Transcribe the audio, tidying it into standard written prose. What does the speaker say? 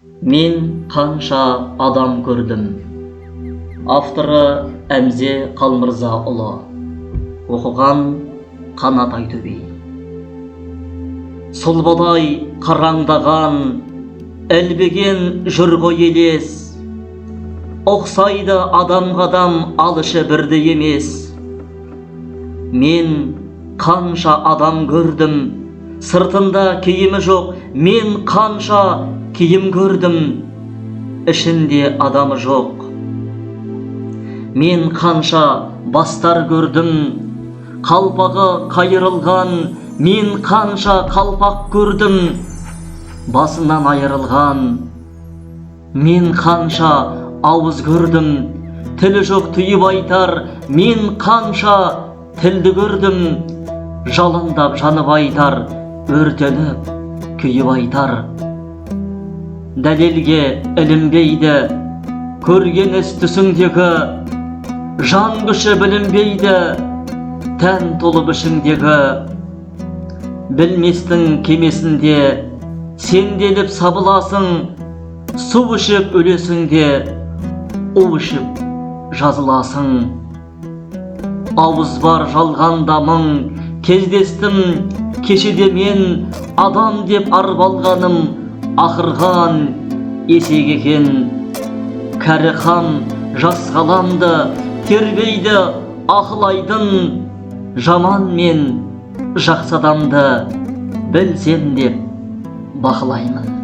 Мен қанша адам көрдім. Авторы Әмзе Қалмырзаұлы. Оқыған Қанат Айтөбе. Сұлбадай қараңдаған, әлбеген жүр ғой елес. Оқсайды адам-ғадам алышы бірді емес. Мен қанша адам көрдім, сыртында киімі жоқ. Мен қанша киім көрдім, ішінде адамы жоқ. Мен қанша бастар көрдім, қалпағы қайырылған. Мен қанша қалпақ көрдім, басынан айырылған. Мен қанша ауыз көрдім, тілі жоқ түйіп айтар. Мен қанша тілді көрдім, жалындап жанып айтар, өртеніп күйіп айтар. Дәлелге ілінбейді көрген іс түсіңдегі, жан күші білінбейді тән толып ішіңдегі. Білместің кемесінде сенделіп сабыласың, су ішіп өлесіңде у ішіп жазыласың. Ауыз бар жалғанда мың кездестім кешеде мен, адам деп арбалғаным ақырған есек екен. Кәрі хан жас ғаламды тербейді ақылайдың, жаман мен жақсы адамды білсем деп бақылаймын.